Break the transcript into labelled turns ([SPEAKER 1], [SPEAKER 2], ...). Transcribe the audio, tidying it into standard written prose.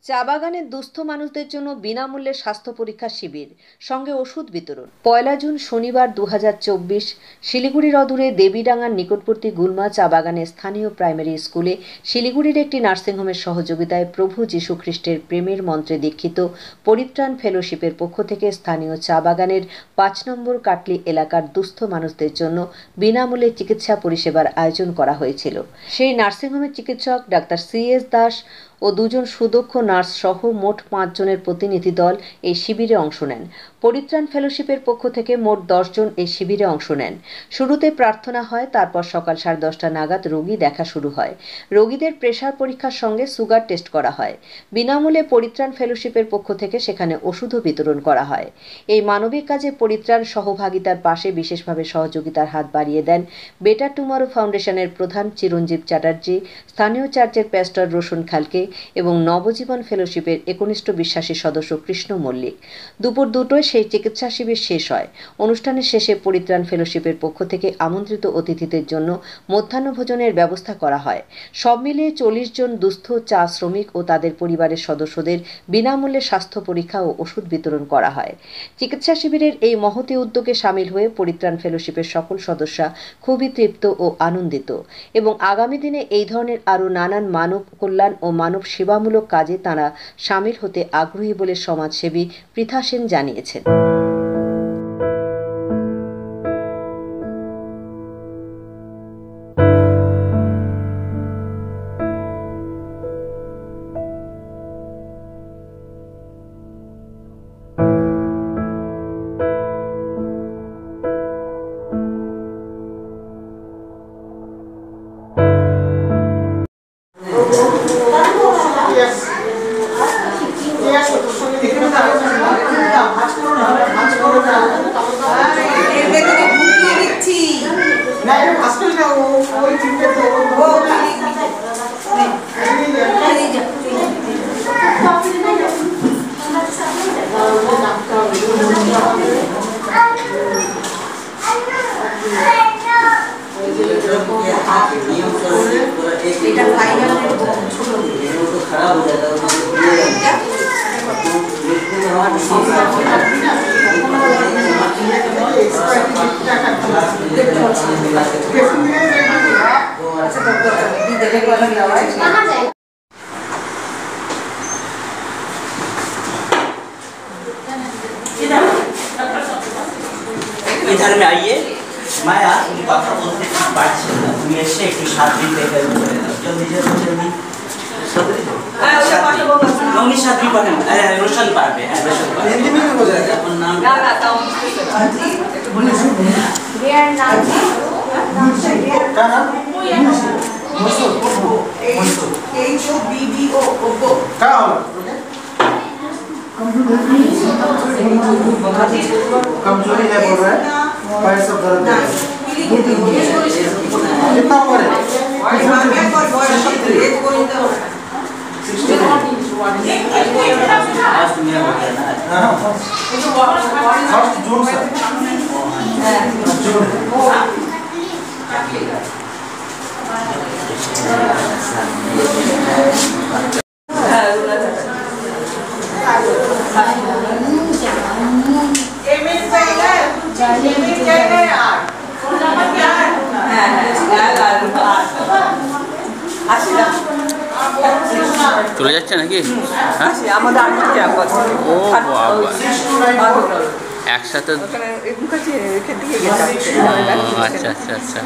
[SPEAKER 1] চা বাগানের দুস্থ মানুষদের জন্য বিনামূল্যে স্বাস্থ্য পরীক্ষা শিবির সঙ্গে ওষুধ বিতরণ। ১ জুন শনিবার ২০২৪ শিলিগুড়ির অদূরে দেবীডাঙ্গার নিকটবর্তী গুলমা চা বাগানের স্থানীয় প্রাইমারি স্কুলে শিলিগুড়ির একটি নার্সিংহোমের সহযোগিতায় প্রভু যীশু খ্রিস্টের প্রেমের মন্ত্রে দীক্ষিত পরিত্রাণ ফেলোশিপের পক্ষ থেকে স্থানীয় চা বাগানের ৫ নম্বর কাটলি এলাকার দুস্থ মানুষদের জন্য বিনামূল্যে চিকিৎসা পরিষেবার আয়োজন করা হয়েছিল। সেই নার্সিংহোমের চিকিৎসক ডাক্তার সি.এস. দাস ও ২ জন সুদক্ষ নার্স সহ মোট ৫ জনের প্রতিনিধি দল এই শিবিরে অংশ নেন। পরিত্রাণ ফেলোশিপের পক্ষ থেকে মোট ১০ জন এই শিবিরে অংশ নেন। শুরুতে প্রার্থনা হয়, তারপর সকাল ১০:৩০ নাগাদ রোগী দেখা শুরু হয়। রোগীদের প্রেসার পরীক্ষার সঙ্গে সুগার টেস্ট করা হয়। বিনামূল্যে পরিত্রাণ ফেলোশিপের পক্ষ থেকে সেখানে ওষুধও বিতরণ করা হয়। এই মানবিক কাজে পরিত্রাণ সহভাগিতার পাশে বিশেষভাবে সহযোগিতার হাত বাড়িয়ে দেন বেটার টুমরো ফাউন্ডেশনের প্রধান চিরঞ্জীব চ্যাটার্জি, স্থানীয় চার্চের প্যাস্টর রোশন খালকে এবং নবজীবন ফেলোশিপের একনিষ্ঠ বিশ্বাসী সদস্য কৃষ্ণ মল্লিক। দুপুর ২টোয় সেই চিকিৎসা শিবির শেষ হয়। অনুষ্ঠানের শেষে পরিত্রাণ ফেলোশিপের পক্ষ থেকে আমন্ত্রিত অতিথিদের জন্য মধ্যাহ্নভোজনের ব্যবস্থা করা হয়। সব মিলিয়ে ৪০ জন দুস্থ চা শ্রমিক ও তাদের পরিবারের সদস্যদের বিনামূল্যে স্বাস্থ্য পরীক্ষা ও ওষুধ বিতরণ করা হয়। চিকিৎসা শিবিরের এই মহতী উদ্যোগে সামিল হয়ে পরিত্রাণ ফেলোশিপের সকল সদস্যরা খুবই তৃপ্ত ও আনন্দিত এবং আগামী দিনে এই ধরনের আরও নানান মানব কল্যাণ ও মানব সেবামূলক কাজে তাঁরা সামিল হতে আগ্রহী বলে সমাজসেবী পৃথা সেন জানিয়েছেন।
[SPEAKER 2] खराब हो जाता है। इधर में आइए, मैं आज बात बोलते तुम्हें ऐसे एक साथ दिन लेकर जल्दी जल्दी जल्दी नौनी साथ भी पढ़े रोशन पार्क है रोशन पार्क हिंदी में हो जाएगा अपन नाम बताता हूं देयर नाम क्या नाम मुसो HOBBO ओबो क्या होला कमजोरी है बोल रहा है पैर सब दर्द है कितना उम्र है फर्स्ट में हो गया ना फर्स्ट जून से जून
[SPEAKER 3] চলে যাচ্ছে নাকি? একসাথে আচ্ছা আচ্ছা আচ্ছা।